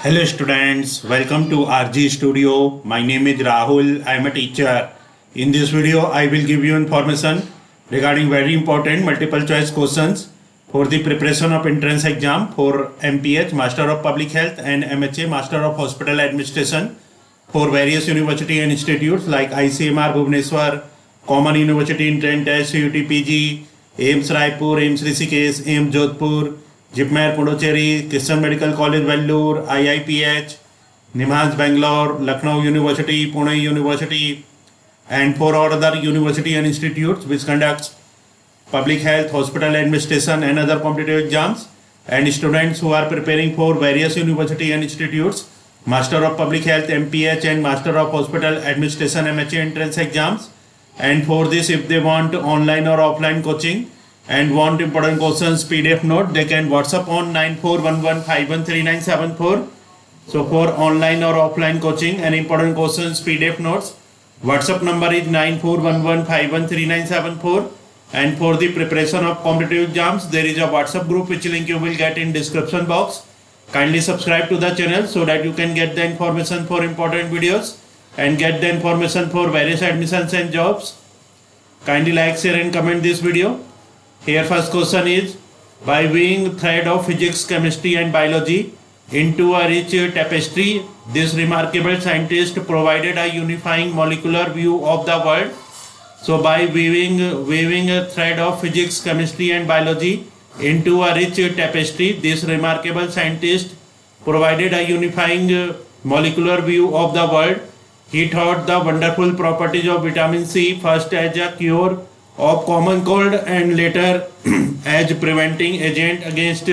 Hello students, welcome to RG Studio. My name is Rahul. I am a teacher. In this video, I will give you information regarding very important multiple choice questions for the preparation of entrance exam for MPH Master of Public Health and MHA Master of Hospital Administration for various university and institutes like ICMR Bhubaneswar, Common University Entrance Test, UTPG, AIMS Raipur, AIMS Rishikesh, AIMS Jodhpur, JIPMER Puducherry, Christian medical college Vellore, IIPH, NIMHANS Bangalore, Lucknow University, Pune University, and for all other university and institutes which conducts public health, hospital administration, and other competitive exams, and students who are preparing for various university and institutes, Master of Public Health MPH and Master of Hospital Administration MHA entrance exams, and for this if they want online or offline coaching and want important questions PDF note, they can WhatsApp on 9411513974. So for online or offline coaching and important questions PDF notes, WhatsApp number is 9411513974. And for the preparation of competitive exams, there is a WhatsApp group which link you will get in description box. Kindly subscribe to the channel so that you can get the information for important videos and get the information for various admissions and jobs. Kindly like, share and comment this video. Here first question is, by weaving thread of physics, chemistry and biology into a rich tapestry, this remarkable scientist provided a unifying molecular view of the world. So by weaving a thread of physics, chemistry and biology into a rich tapestry, this remarkable scientist provided a unifying molecular view of the world. He taught the wonderful properties of vitamin C, first as a cure of common cold and later as preventing agent against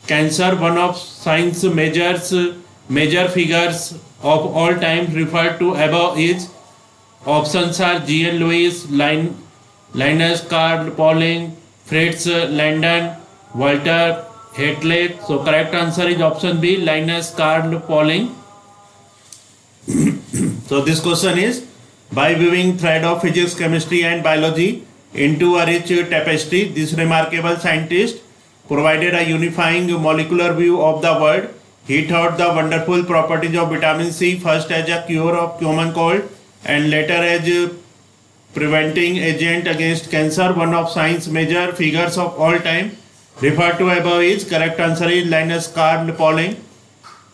cancer. One of science major figures of all time referred to above is, options are G.N. Lewis, Linus Carl Pauling, Fritz Landon, Walter Hartley. So correct answer is option B, Linus Carl Pauling. So this question is, by weaving thread of physics, chemistry and biology into a rich tapestry, this remarkable scientist provided a unifying molecular view of the world. He taught the wonderful properties of vitamin C, first as a cure of common cold and later as preventing agent against cancer. One of science major figures of all time referred to above is, correct answer is Linus Carl Pauling.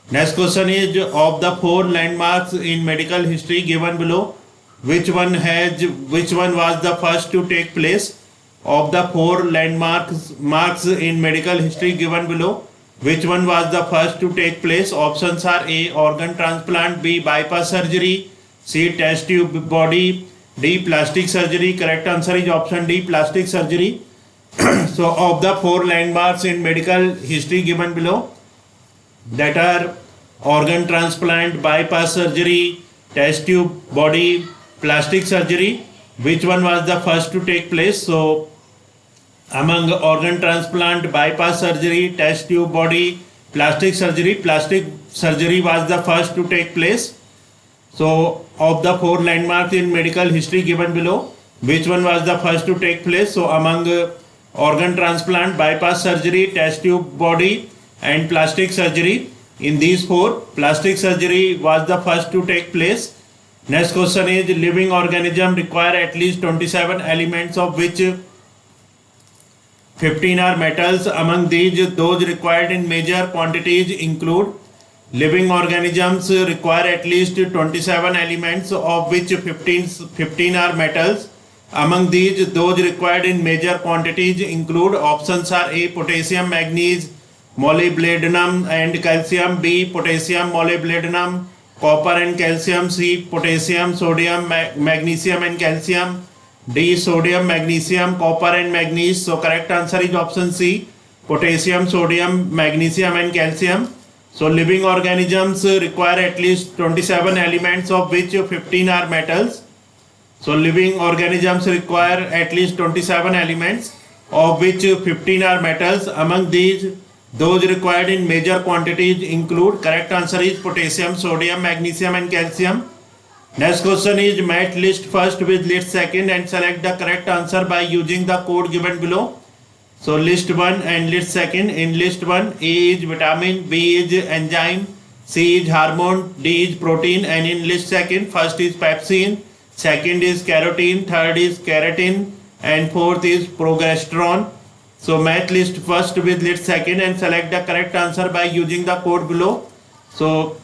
Next question is, of the four landmarks in medical history given below, which one was the first to take place? Of the four landmarks in medical history given below, which one was the first to take place? Options are A, organ transplant, B, bypass surgery, C, test tube body, D, plastic surgery. Correct answer is option D, plastic surgery. So of the four landmarks in medical history given below, that are organ transplant, bypass surgery, test tube body, plastic surgery, which one was the first to take place? So among organ transplant, bypass surgery, test tube body, plastic surgery was the first to take place. So of the four landmarks in medical history given below, which one was the first to take place? So among organ transplant, bypass surgery, test tube body and plastic surgery, in these four, plastic surgery was the first to take place. Next question is, living organism require at least 27 elements of which 15 are metals. Among these, those required in major quantities include, living organisms require at least 27 elements of which 15 are metals. Among these, those required in major quantities include, options are A, potassium, magnesium, molybdenum and calcium, B, potassium, molybdenum, copper and calcium, C, potassium, sodium, magnesium and calcium, D, sodium, magnesium, copper and manganese. So correct answer is option C, potassium, sodium, magnesium and calcium. So living organisms require at least 27 elements of which 15 are metals. So living organisms require at least 27 elements of which 15 are metals. Among these, those required in major quantities include, correct answer is potassium, sodium, magnesium and calcium. Next question is, match list first with list second and select the correct answer by using the code given below. So list 1 and list second. In list 1, A is vitamin, B is enzyme, C is hormone, D is protein, and in list second, first is pepsin, second is carotene, third is keratin, and fourth is progesterone. So match list first with list second and select the correct answer by using the code below. So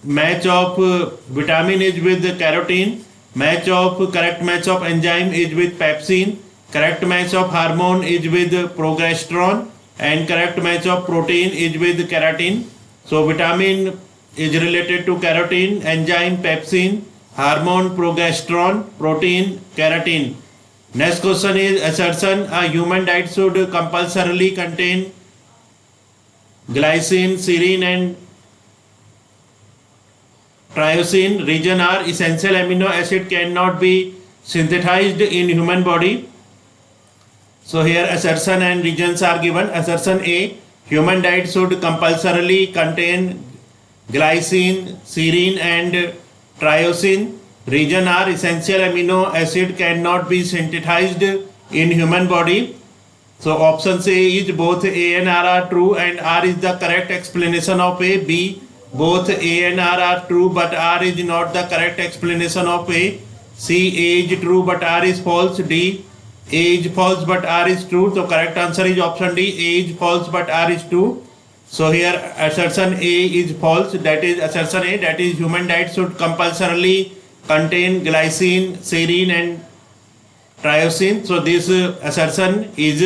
match of vitamin is with carotene, correct match of enzyme is with pepsin, correct match of hormone is with progesterone, and correct match of protein is with keratin. So vitamin is related to carotene, enzyme pepsin, hormone progesterone, protein keratin. Next question is assertion a human diet should compulsorily contain glycine, serine and tyrosine. Region are essential amino acid cannot be synthesized in human body. So here assertion and regions are given. Assertion A, human diet should compulsorily contain glycine, serine and tyrosine. Region are essential amino acid cannot be synthesized in human body. So option A is both A and R are true and R is the correct explanation of A. B, both A and R are true but R is not the correct explanation of A. C, A is true but R is false. D, A is false but R is true. So correct answer is option D, A is false but R is true. So here assertion A is false, that is assertion A, that is human diet should compulsorily contain glycine, serine and tyrosine. So this assertion is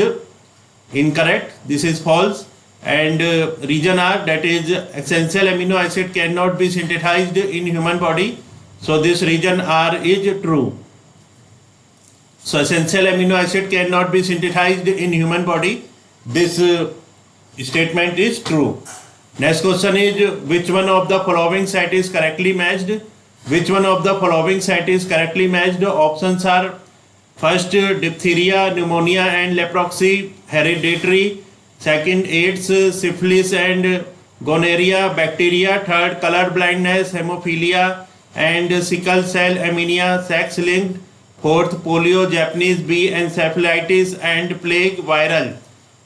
incorrect, this is false. And region R, that is essential amino acid cannot be synthesized in human body. So this region R is true. So essential amino acid cannot be synthesized in human body. This statement is true. Next question is which one of the following set is correctly matched? Which one of the following set is correctly matched? Options are first diphtheria, pneumonia and leprosy hereditary, second AIDS, syphilis and gonorrhea bacteria, third color blindness, hemophilia and sickle cell anemia sex linked, fourth polio, Japanese bee encephalitis and plague viral.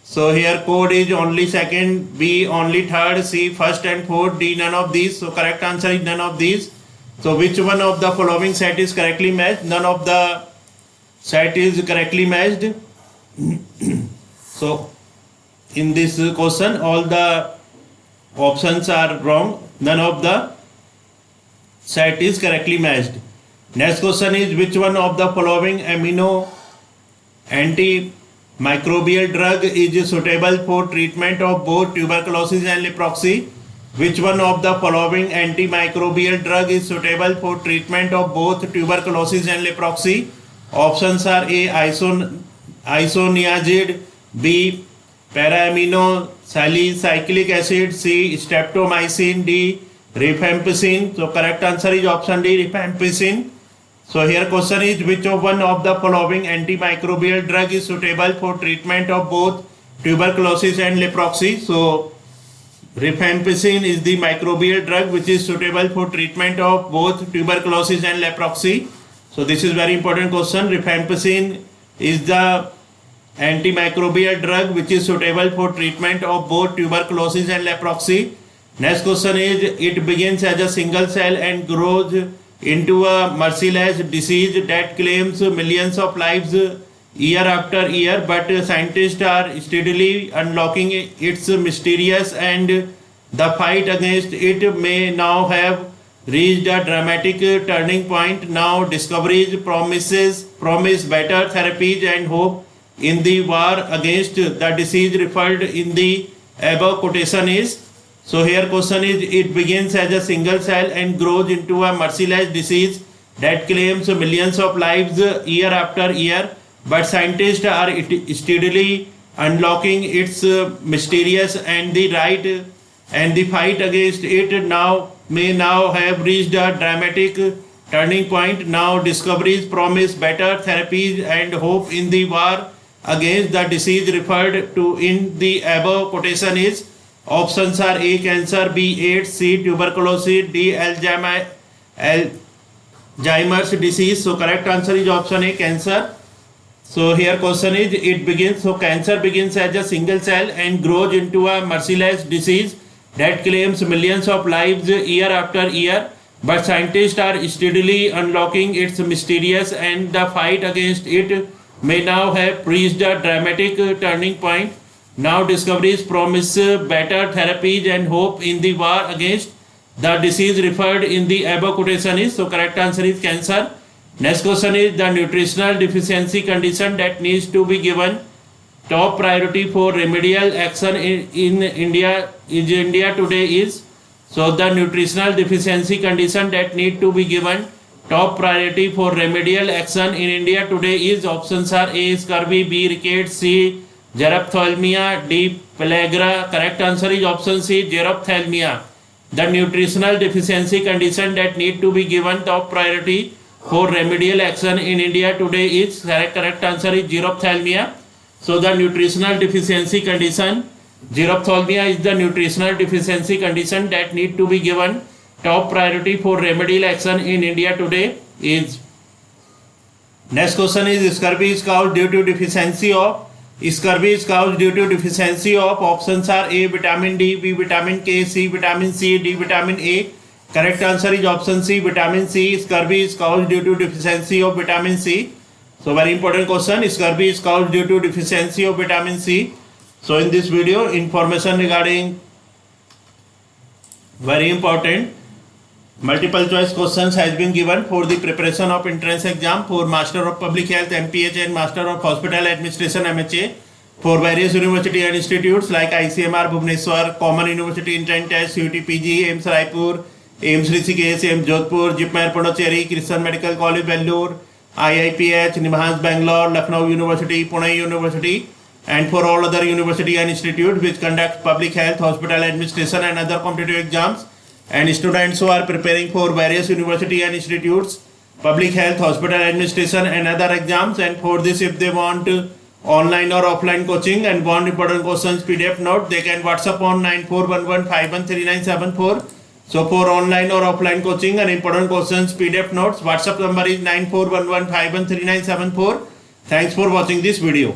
So here code is only second, B only third, C first and fourth, D none of these. So correct answer is none of these. So which one of the following set is correctly matched? None of the set is correctly matched. So in this question all the options are wrong. None of the set is correctly matched. Next question is which one of the following amino antimicrobial drug is suitable for treatment of both tuberculosis and leprosy? Which one of the following antimicrobial drug is suitable for treatment of both tuberculosis and leprosy? Options are A isoniazid, B paraamino salicylic acid, C streptomycin, D rifampicin. So correct answer is option D, rifampicin. So here question is which of one of the following antimicrobial drug is suitable for treatment of both tuberculosis and leprosy? So rifampicin is the microbial drug which is suitable for treatment of both tuberculosis and leprosy. So this is very important question. Rifampicin is the antimicrobial drug which is suitable for treatment of both tuberculosis and leprosy. Next question is it begins as a single cell and grows into a merciless disease that claims millions of lives year after year, but scientists are steadily unlocking its mysterious and the fight against it may now have reached a dramatic turning point. Now discoveries promise better therapies and hope in the war against the disease referred in the above quotation is. So here question is it begins as a single cell and grows into a merciless disease that claims millions of lives year after year, but scientists are steadily unlocking its mysterious and the right and the fight against it may now have reached a dramatic turning point. Now discoveries promise better therapies and hope in the war against the disease referred to in the above quotation is. Options are A cancer, B AIDS, C tuberculosis, D Alzheimer's disease. So correct answer is option A cancer. So here question is it begins, so cancer begins as a single cell and grows into a merciless disease that claims millions of lives year after year, but scientists are steadily unlocking its mysterious, and the fight against it may now have reached a dramatic turning point. Now discoveries promise better therapies and hope in the war against the disease referred in the above quotation is. So correct answer is cancer. Next question is the nutritional deficiency condition that needs to be given top priority for remedial action in India today is. So the nutritional deficiency condition that need to be given top priority for remedial action in India today is. Options are A scurvy, B rickets, C gerophthalmia, D pellagra. Correct answer is option C gerophthalmia. The nutritional deficiency condition that need to be given top priority for remedial action in India today is. Correct answer is gerophthalmia. So the nutritional deficiency condition, gerophthalmia is the nutritional deficiency condition that need to be given top priority for remedial action in India today is. Next question is scurvy is caused due to deficiency of. Scurvy is caused due to deficiency of. Options are A vitamin D, B vitamin K, C vitamin C, D vitamin A. Correct answer is option C vitamin C. Scurvy is caused due to deficiency of vitamin C. So very important question, scurvy is caused due to deficiency of vitamin C. So in this video, information regarding very important multiple choice questions has been given for the preparation of entrance exam for Master of Public Health MPH and Master of Hospital Administration MHA for various university and institutes like ICMR Bhubaneswar, Common University Entrance Test, CUT PG, AIIMS Raipur, AIIMS Rishikesh, AIIMS Jodhpur, JIPMER Pondicherry, Christian Medical College Vellore, IIPH, NIMHANS Bangalore, Lucknow University, Pune University, and for all other university and institute which conduct public health, hospital administration and other competitive exams, and students who are preparing for various university and institutes, public health, hospital administration and other exams. And for this, if they want online or offline coaching and want important questions PDF note, they can WhatsApp on 9411513974. So for online or offline coaching and important questions PDF notes, WhatsApp number is 9411513974. Thanks for watching this video.